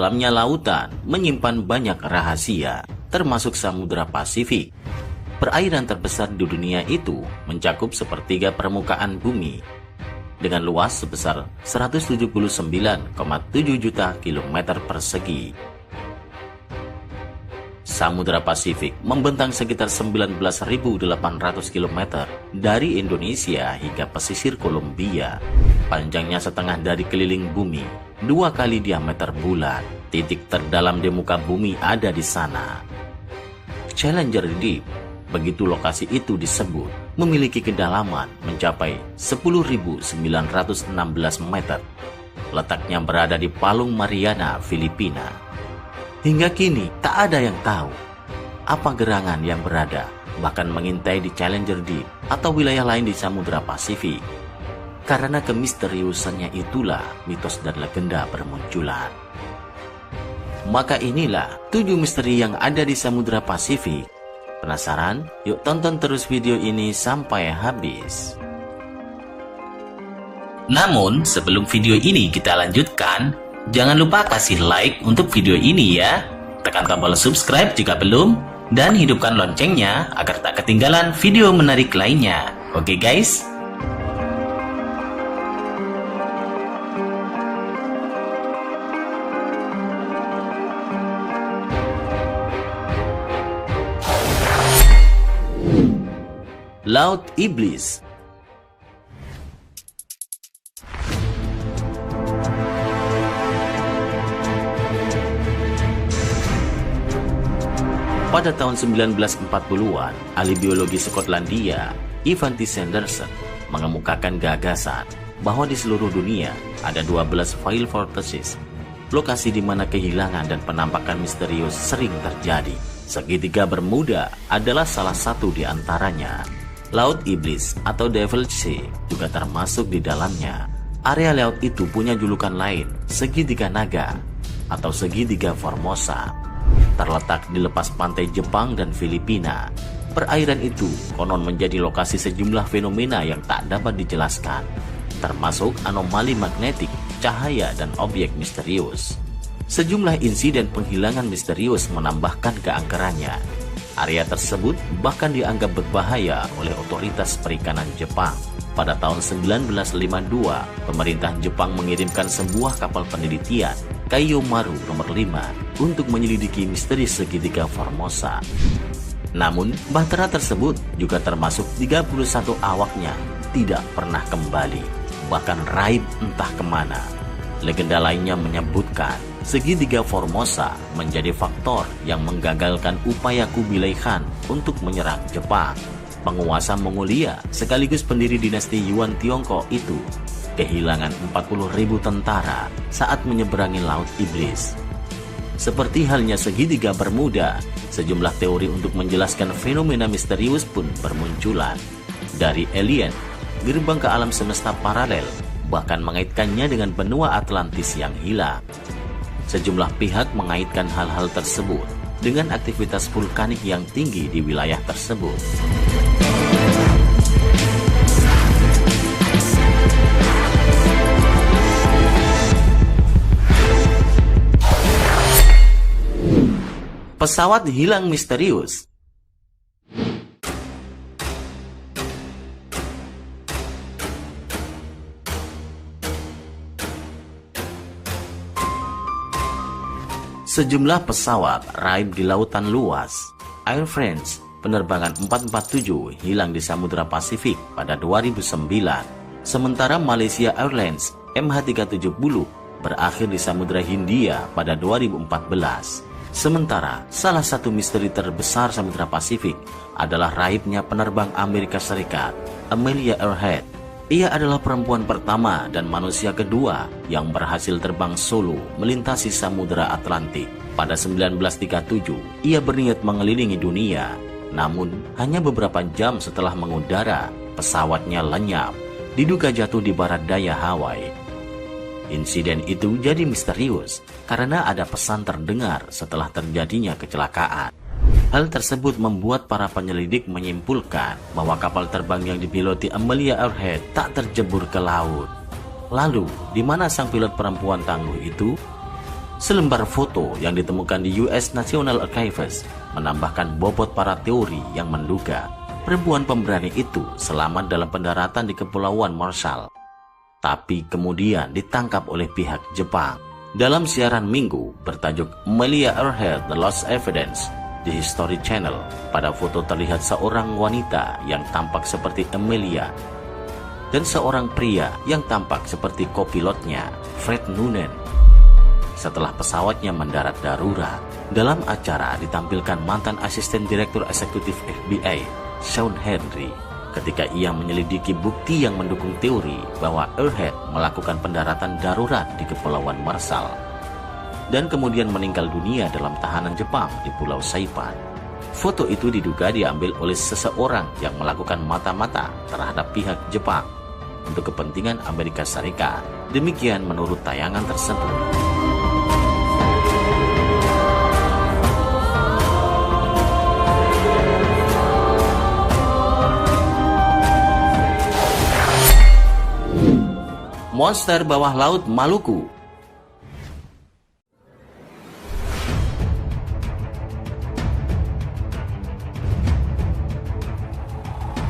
dalamnya lautan menyimpan banyak rahasia, termasuk Samudra Pasifik. Perairan terbesar di dunia itu mencakup sepertiga permukaan bumi, dengan luas sebesar 179,7 juta kilometer persegi. Samudra Pasifik membentang sekitar 19.800 km dari Indonesia hingga pesisir Kolombia. Panjangnya setengah dari keliling bumi, 2 kali diameter bulan. Titik terdalam di muka bumi ada di sana. Challenger Deep, begitu lokasi itu disebut, memiliki kedalaman mencapai 10.916 meter. Letaknya berada di Palung Mariana, Filipina. Hingga kini tak ada yang tahu apa gerangan yang berada bahkan mengintai di Challenger Deep atau wilayah lain di Samudra Pasifik. Karena kemisteriusannya itulah mitos dan legenda bermunculan. Maka inilah 7 misteri yang ada di Samudra Pasifik. Penasaran? Yuk tonton terus video ini sampai habis. Namun sebelum video ini kita lanjutkan, jangan lupa kasih like untuk video ini ya. Tekan tombol subscribe jika belum, dan hidupkan loncengnya agar tak ketinggalan video menarik lainnya. Oke guys? Laut Iblis. Pada tahun 1940-an, ahli biologi Skotlandia, Ivan T. Sanderson, mengemukakan gagasan bahwa di seluruh dunia ada 12 file vortices, lokasi di mana kehilangan dan penampakan misterius sering terjadi. Segitiga Bermuda adalah salah satu di antaranya. Laut Iblis atau Devil's Sea juga termasuk di dalamnya. Area laut itu punya julukan lain, segitiga naga atau segitiga Formosa. Terletak di lepas pantai Jepang dan Filipina. Perairan itu konon menjadi lokasi sejumlah fenomena yang tak dapat dijelaskan, termasuk anomali magnetik, cahaya, dan objek misterius. Sejumlah insiden penghilangan misterius menambahkan keangkerannya. Area tersebut bahkan dianggap berbahaya oleh otoritas perikanan Jepang. Pada tahun 1952, pemerintah Jepang mengirimkan sebuah kapal penelitian, Kaiyomaru nomor 5, untuk menyelidiki misteri segitiga Formosa. Namun, bahtera tersebut juga termasuk 31 awaknya tidak pernah kembali, bahkan raib entah kemana. Legenda lainnya menyebutkan segitiga Formosa menjadi faktor yang menggagalkan upaya Kubilai Khan untuk menyerang Jepang. Penguasa Mongolia sekaligus pendiri dinasti Yuan Tiongkok itu kehilangan 40.000 tentara saat menyeberangi Laut Iblis. Seperti halnya segitiga Bermuda, sejumlah teori untuk menjelaskan fenomena misterius pun bermunculan. Dari alien, gerbang ke alam semesta paralel, bahkan mengaitkannya dengan benua Atlantis yang hilang. Sejumlah pihak mengaitkan hal-hal tersebut dengan aktivitas vulkanik yang tinggi di wilayah tersebut. Pesawat hilang misterius. Sejumlah pesawat raib di lautan luas. Air France penerbangan 447 hilang di Samudra Pasifik pada 2009. Sementara Malaysia Airlines MH370 berakhir di Samudra Hindia pada 2014. Sementara, salah satu misteri terbesar Samudra Pasifik adalah raibnya penerbang Amerika Serikat, Amelia Earhart. Ia adalah perempuan pertama dan manusia kedua yang berhasil terbang solo melintasi Samudra Atlantik. Pada 1937, ia berniat mengelilingi dunia. Namun, hanya beberapa jam setelah mengudara, pesawatnya lenyap, diduga jatuh di barat daya Hawaii. Insiden itu jadi misterius karena ada pesan terdengar setelah terjadinya kecelakaan. Hal tersebut membuat para penyelidik menyimpulkan bahwa kapal terbang yang dipiloti Amelia Earhart tak terjebur ke laut. Lalu, di mana sang pilot perempuan tangguh itu? Selembar foto yang ditemukan di US National Archives menambahkan bobot para teori yang menduga perempuan pemberani itu selamat dalam pendaratan di Kepulauan Marshall, tapi kemudian ditangkap oleh pihak Jepang. Dalam siaran minggu bertajuk Amelia Earhart The Lost Evidence di History Channel, pada foto terlihat seorang wanita yang tampak seperti Amelia dan seorang pria yang tampak seperti kopilotnya, Fred Noonan. Setelah pesawatnya mendarat darurat, dalam acara ditampilkan mantan asisten direktur eksekutif FBI, Sean Henry, ketika ia menyelidiki bukti yang mendukung teori bahwa Earhart melakukan pendaratan darurat di Kepulauan Marshall dan kemudian meninggal dunia dalam tahanan Jepang di Pulau Saipan. Foto itu diduga diambil oleh seseorang yang melakukan mata-mata terhadap pihak Jepang untuk kepentingan Amerika Serikat. Demikian menurut tayangan tersebut. Monster bawah laut Maluku.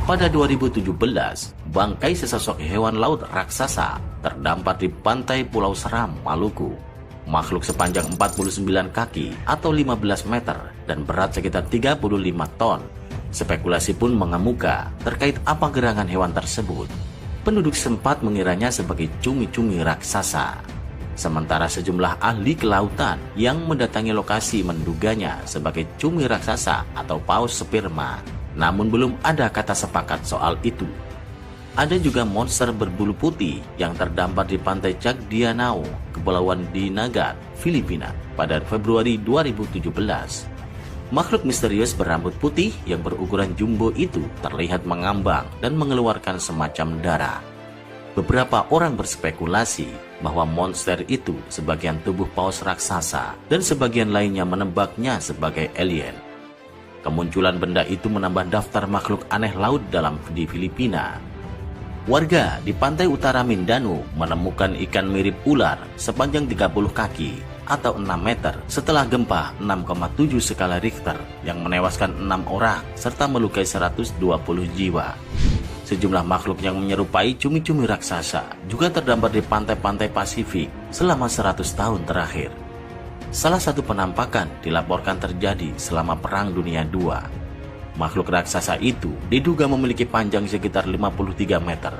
Pada 2017, bangkai sesosok hewan laut raksasa terdampar di pantai Pulau Seram, Maluku. Makhluk sepanjang 49 kaki atau 15 meter dan berat sekitar 35 ton. Spekulasi pun mengemuka terkait apa gerangan hewan tersebut. Penduduk sempat mengiranya sebagai cumi-cumi raksasa. Sementara sejumlah ahli kelautan yang mendatangi lokasi menduganya sebagai cumi raksasa atau paus sperma. Namun belum ada kata sepakat soal itu. Ada juga monster berbulu putih yang terdampar di pantai Cagdianau, Kepulauan Dinagat, Filipina pada Februari 2017. Makhluk misterius berambut putih yang berukuran jumbo itu terlihat mengambang dan mengeluarkan semacam darah. Beberapa orang berspekulasi bahwa monster itu sebagian tubuh paus raksasa dan sebagian lainnya menebaknya sebagai alien. Kemunculan benda itu menambah daftar makhluk aneh laut di Filipina. Warga di pantai utara Mindanao menemukan ikan mirip ular sepanjang 30 kaki atau 6 meter setelah gempa 6,7 skala Richter yang menewaskan 6 orang serta melukai 120 jiwa. Sejumlah makhluk yang menyerupai cumi-cumi raksasa juga terdampar di pantai-pantai Pasifik selama 100 tahun terakhir. Salah satu penampakan dilaporkan terjadi selama Perang Dunia II. Makhluk raksasa itu diduga memiliki panjang sekitar 53 meter.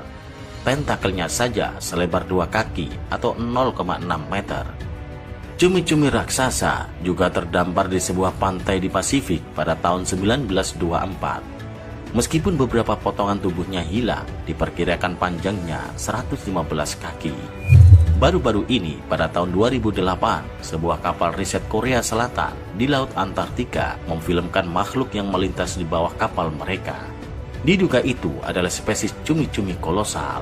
Tentakelnya saja selebar 2 kaki atau 0,6 meter. Cumi-cumi raksasa juga terdampar di sebuah pantai di Pasifik pada tahun 1924. Meskipun beberapa potongan tubuhnya hilang, diperkirakan panjangnya 115 kaki. Baru-baru ini, pada tahun 2008, sebuah kapal riset Korea Selatan di Laut Antartika memfilmkan makhluk yang melintas di bawah kapal mereka. Diduga itu adalah spesies cumi-cumi kolosal.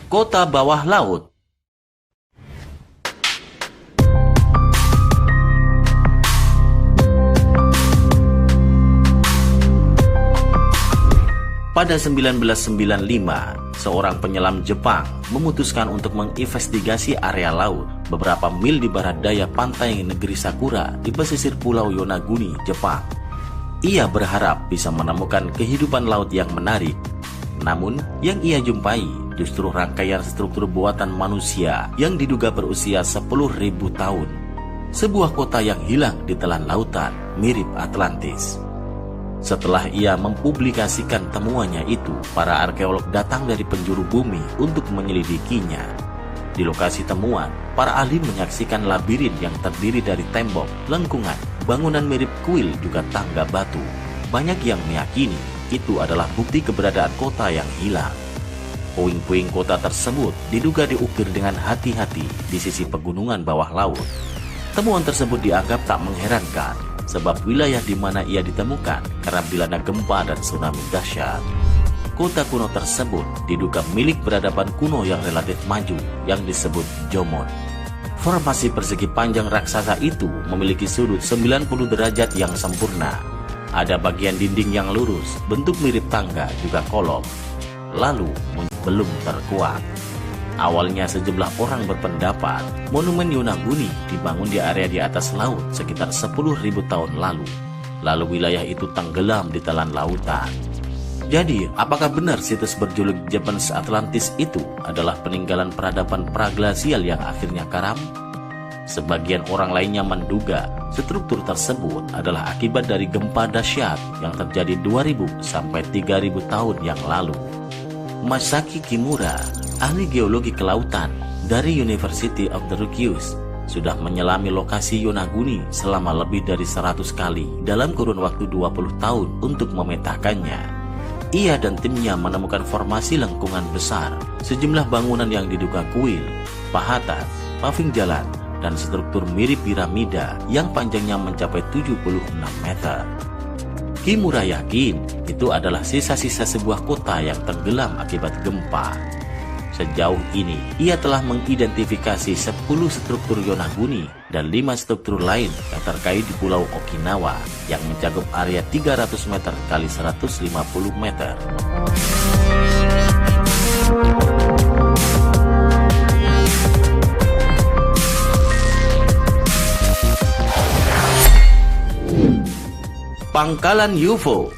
Kota bawah laut. Pada 1995, seorang penyelam Jepang memutuskan untuk menginvestigasi area laut beberapa mil di barat daya pantai negeri Sakura di pesisir Pulau Yonaguni, Jepang. Ia berharap bisa menemukan kehidupan laut yang menarik. Namun, yang ia jumpai justru rangkaian struktur buatan manusia yang diduga berusia 10.000 tahun. Sebuah kota yang hilang di telan lautan, mirip Atlantis. Setelah ia mempublikasikan temuannya itu, para arkeolog datang dari penjuru bumi untuk menyelidikinya. Di lokasi temuan, para ahli menyaksikan labirin yang terdiri dari tembok, lengkungan, bangunan mirip kuil juga tangga batu. Banyak yang meyakini itu adalah bukti keberadaan kota yang hilang. Puing-puing kota tersebut diduga diukir dengan hati-hati di sisi pegunungan bawah laut. Temuan tersebut dianggap tak mengherankan, sebab wilayah di mana ia ditemukan kerap dilanda gempa dan tsunami dahsyat. Kota kuno tersebut diduga milik peradaban kuno yang relatif maju yang disebut Jomon. Formasi persegi panjang raksasa itu memiliki sudut 90 derajat yang sempurna. Ada bagian dinding yang lurus, bentuk mirip tangga juga kolom. Lalu belum terkuat. Awalnya sejumlah orang berpendapat monumen Yonaguni dibangun di area di atas laut sekitar 10.000 tahun lalu. Lalu wilayah itu tenggelam di telan lautan. Jadi, apakah benar situs berjuluk Japanese Atlantis itu adalah peninggalan peradaban praglasial yang akhirnya karam? Sebagian orang lainnya menduga struktur tersebut adalah akibat dari gempa dahsyat yang terjadi 2000 sampai 3000 tahun yang lalu. Masaki Kimura, ahli geologi kelautan dari University of the Ryukyu, sudah menyelami lokasi Yonaguni selama lebih dari 100 kali dalam kurun waktu 20 tahun untuk memetakannya. Ia dan timnya menemukan formasi lengkungan besar, sejumlah bangunan yang diduga kuil, pahatan, paving jalan, dan struktur mirip piramida yang panjangnya mencapai 76 meter. Kimura yakin itu adalah sisa-sisa sebuah kota yang tenggelam akibat gempa. Sejauh ini, ia telah mengidentifikasi 10 struktur Yonaguni dan 5 struktur lain yang terkait di Pulau Okinawa yang mencakup area 300 meter kali 150 meter. Pangkalan UFO.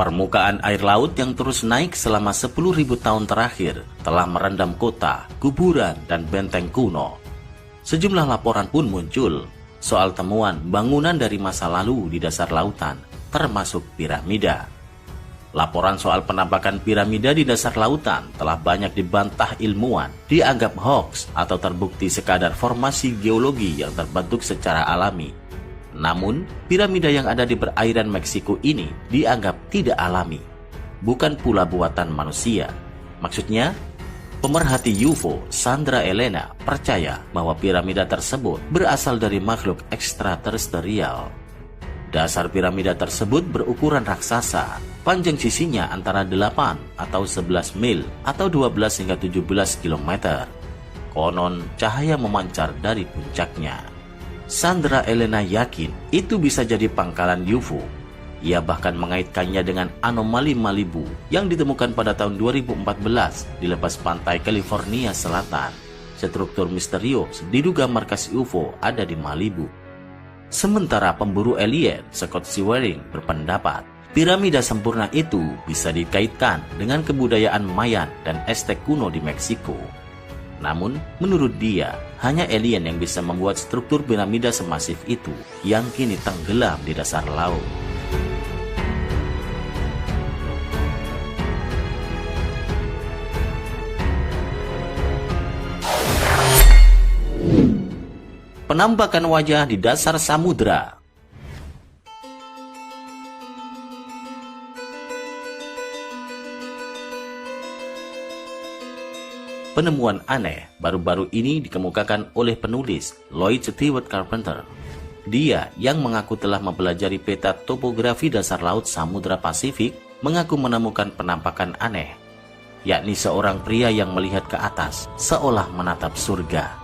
Permukaan air laut yang terus naik selama 10.000 tahun terakhir telah merendam kota, kuburan, dan benteng kuno. Sejumlah laporan pun muncul soal temuan bangunan dari masa lalu di dasar lautan, termasuk piramida. Laporan soal penampakan piramida di dasar lautan telah banyak dibantah ilmuwan, dianggap hoax atau terbukti sekadar formasi geologi yang terbentuk secara alami. Namun, piramida yang ada di perairan Meksiko ini dianggap tidak alami, bukan pula buatan manusia. Maksudnya, pemerhati UFO Sandra Elena percaya bahwa piramida tersebut berasal dari makhluk ekstraterestrial. Dasar piramida tersebut berukuran raksasa, panjang sisinya antara 8 atau 11 mil atau 12 hingga 17 km. Konon, cahaya memancar dari puncaknya. Sandra Elena yakin itu bisa jadi pangkalan UFO. Ia bahkan mengaitkannya dengan anomali Malibu yang ditemukan pada tahun 2014 di lepas pantai California Selatan. Struktur misterius diduga markas UFO ada di Malibu. Sementara pemburu alien Scott Sewering berpendapat piramida sempurna itu bisa dikaitkan dengan kebudayaan Mayan dan Aztec kuno di Meksiko. Namun, menurut dia, hanya alien yang bisa membuat struktur piramida semasif itu yang kini tenggelam di dasar laut. Penampakan wajah di dasar samudra. Penemuan aneh baru-baru ini dikemukakan oleh penulis Lloyd Stewart Carpenter. Dia yang mengaku telah mempelajari peta topografi dasar laut Samudra Pasifik mengaku menemukan penampakan aneh, yakni seorang pria yang melihat ke atas seolah menatap surga.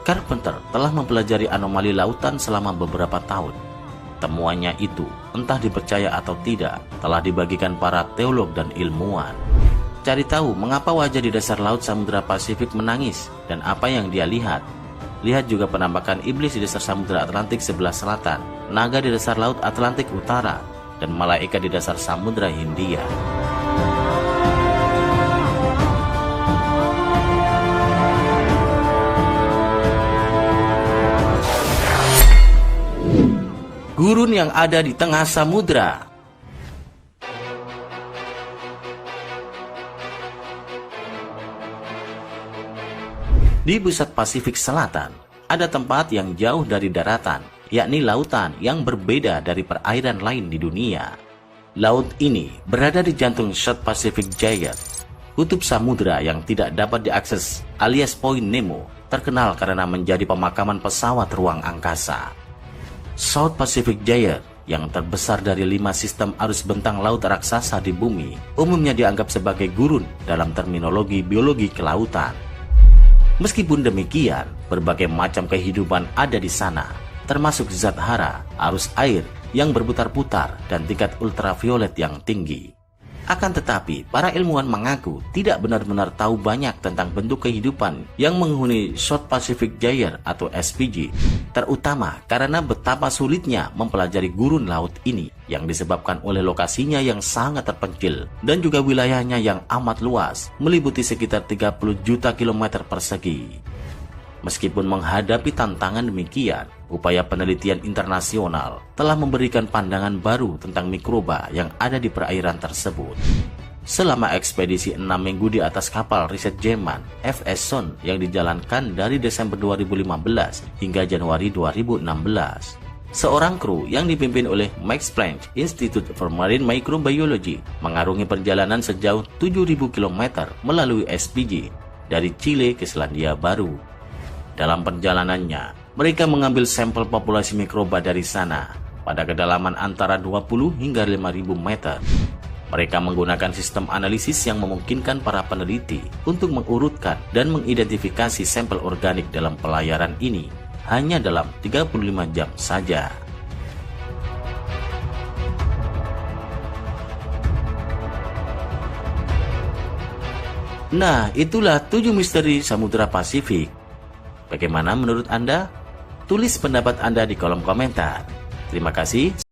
Carpenter telah mempelajari anomali lautan selama beberapa tahun. Temuannya itu, entah dipercaya atau tidak, telah dibagikan para teolog dan ilmuwan. Cari tahu mengapa wajah di dasar laut Samudra Pasifik menangis dan apa yang dia lihat. Lihat juga penampakan iblis di dasar Samudra Atlantik sebelah selatan, naga di dasar laut Atlantik utara, dan malaikat di dasar Samudra Hindia. Gurun yang ada di tengah samudra. Di pusat Pasifik Selatan, ada tempat yang jauh dari daratan, yakni lautan yang berbeda dari perairan lain di dunia. Laut ini berada di jantung South Pacific Gyre, kutub samudra yang tidak dapat diakses alias Point Nemo, terkenal karena menjadi pemakaman pesawat ruang angkasa. South Pacific Gyre yang terbesar dari 5 sistem arus bentang laut raksasa di bumi, umumnya dianggap sebagai gurun dalam terminologi biologi kelautan. Meskipun demikian, berbagai macam kehidupan ada di sana, termasuk zat hara, arus air yang berputar-putar, dan tingkat ultraviolet yang tinggi. Akan tetapi, para ilmuwan mengaku tidak benar-benar tahu banyak tentang bentuk kehidupan yang menghuni South Pacific Gyre atau SPG, terutama karena betapa sulitnya mempelajari gurun laut ini yang disebabkan oleh lokasinya yang sangat terpencil dan juga wilayahnya yang amat luas, meliputi sekitar 30 juta kilometer persegi. Meskipun menghadapi tantangan demikian, upaya penelitian internasional telah memberikan pandangan baru tentang mikroba yang ada di perairan tersebut. Selama ekspedisi 6 minggu di atas kapal riset Jerman FS Son yang dijalankan dari Desember 2015 hingga Januari 2016, seorang kru yang dipimpin oleh Max Planck Institute for Marine Microbiology mengarungi perjalanan sejauh 7.000 km melalui SPG dari Chile ke Selandia Baru. Dalam perjalanannya, mereka mengambil sampel populasi mikroba dari sana pada kedalaman antara 20 hingga 5.000 meter. Mereka menggunakan sistem analisis yang memungkinkan para peneliti untuk mengurutkan dan mengidentifikasi sampel organik dalam pelayaran ini hanya dalam 35 jam saja. Nah, itulah 7 misteri Samudra Pasifik. Bagaimana menurut Anda? Tulis pendapat Anda di kolom komentar. Terima kasih.